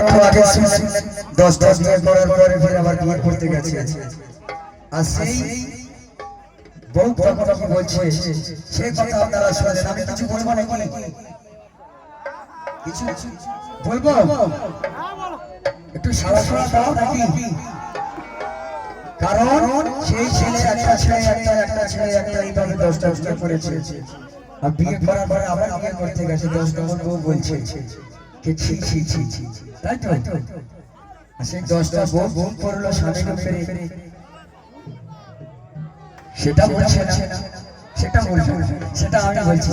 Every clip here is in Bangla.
একটু আগে শুনলেন 10টা বিয়ে করার পরে ফির আবার বিয়ে করতে গেছে আর সেই বউ কথা কি বলছে সেই কথা আপনারা শুনলেন আমি কিছু বলবো না কিছু বলবো একটু সারা সারা দাও নাকি কারণ সেই ছেলে একটা ছেলে এইভাবে 10টা বিয়ে করেছে আর বিয়ে করার পরে আবার বিয়ে করতে গেছে 10 নম্বর বউ বলছে কে ছি তাই তো আর সেই 10টা বউ করলো স্বামীর উপরে সেটা বলছে না সেটা আমি বলছি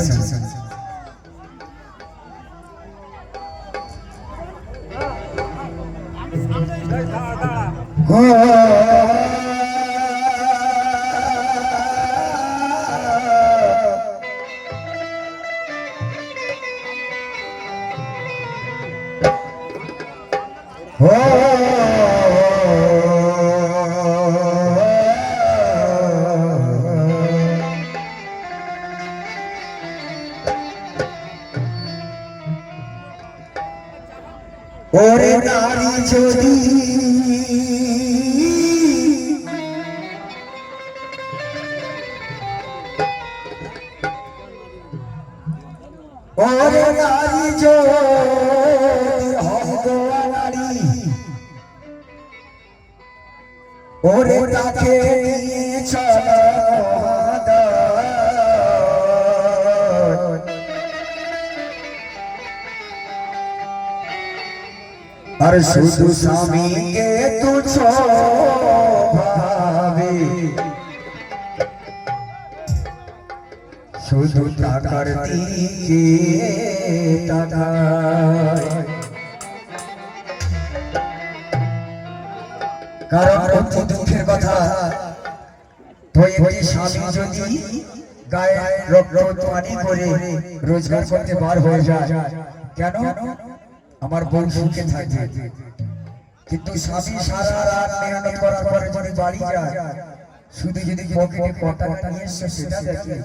ওরে নারী যদি ওরে নারী যদি হগোয়ারি ওরে তাকে নিয়ে চলো আর শুধু স্বামীকে তুচ্ছ ভাবে শুধু টাকার দিকে তাকায় কারণ অতি দুঃখের কথা তো একটি স্বামী যদি গায়ে রক্ত পানি করে রোজগার করতে বার হয়ে যায় কেন আমার বউ সুখে থাকবে কিন্তু স্বামী সারা রাত মেহনত করার পরে যদি বাড়ি যায় শুধু যদি পকেটে কটা নিয়ে এসে সেটা দেখে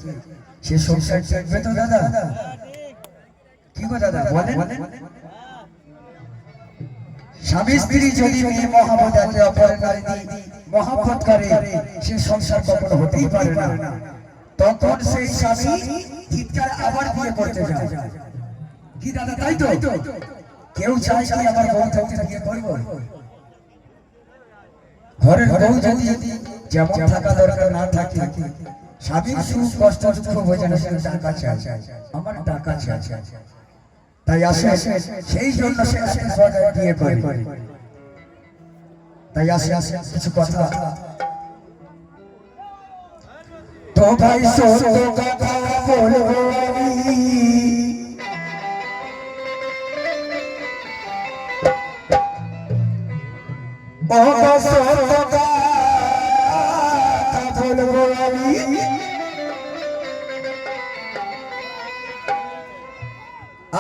সে সংসার চলবে তো দাদা কি গো দাদা বলেন স্বামী স্ত্রী যদি মেয়ে মহব্বত একে অপরের নারী মহব্বত করে সে সংসার কখনো হতেই পারে না তখন সেই স্বামী চিৎকার আবার বিয়ে করতে যায় কি দাদা তাই তো কেউ চায় কি আমার বউ থাকতে বিয়ে করবো ঘরের বউ যদি যেমন থাকা দরকার না থাকে স্বামীর সুখ কষ্ট দুঃখ বোঝে না সে টাকা চায় আমার টাকা চায় তাই আসে সেই জন্য সে বিয়ে করে তাই আসে কিছু কথা তো ভাই সত্য কথা বলবো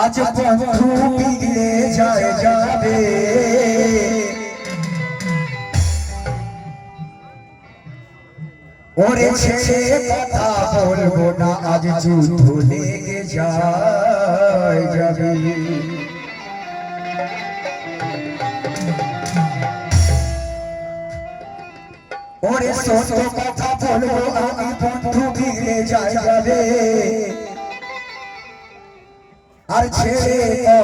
আজ বন্ধু পিগলে যাবে ওরে ছেড়ে কথা বলবো না আজ যুদ্ধ লেগে যাবে ওরে সত্য কথা বলবো আমি বন্ধু পিগলে যাবে আর ছেড়ে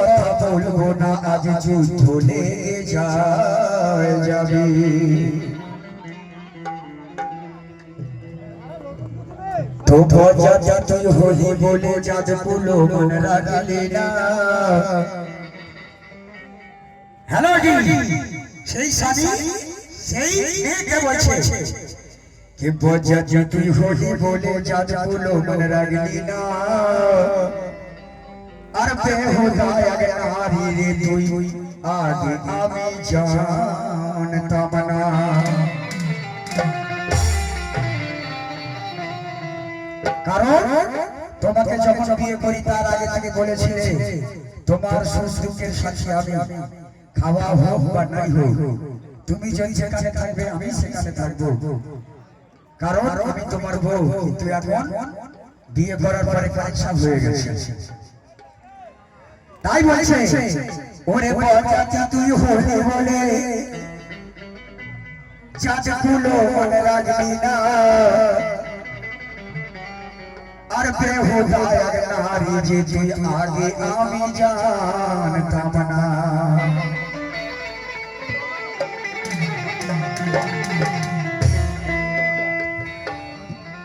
কথা বলবো না আজ যুদ্ধ লেগে যাবে তো ভজা তুই হলি বলে যাদ পুলো মন রাখলে না হ্যালো সেই স্বামী সেই মেয়েকে বলছে কে ভজা তুই হলি বলে যাদ পুলো মন রাখলি না আর বেহুদা নারী রে তুই আগে আমি জানতাম না কারণ তোমাকে যখন বিয়ে করি তার আগে থেকে বলেছিলে তোমার সুখ দুঃখের সাথী আমি খাওয়া হোক বা নাই হোক তুমি যদি যেখানে থাকবে আমি সেখানে থাকবো কারণ আমি তোমার বউ কিন্তু এখন বিয়ে করার পরে কাজ হয়ে গেছে তাই বলছে ওরে বরযাত্রী তুই হলি বলে চাঁদগুলো মনে রাখবি না আর বেহুদায় নারী যে তুই আগে আমি জানতাম না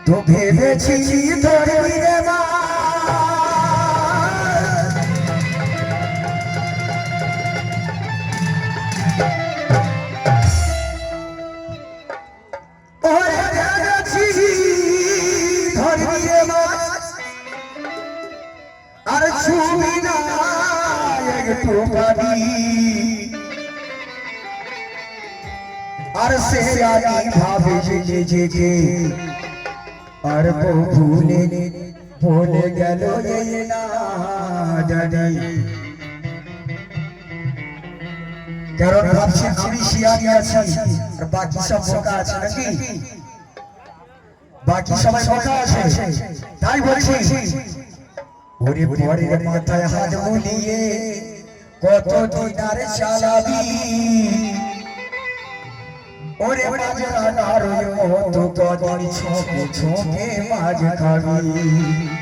তো ভেবেছি ধরবি রে মা আর ছবি না একটু ভাবি আর সে আগে ভাবে যে আর ভুলে ভুলে গেল না জানি কারণ ভাবছি আমি শিয়ারি আছি আর বাকি সব বোকা আছে নাকি বাকি সবাই বোকা আছে তাই বলছি ওরে পরের মাথায় হাত বুলিয়ে কত দিনার চালাবি ওরে বাজার আর মতো কদিন ছোকে ছোকে মাঝ খাবি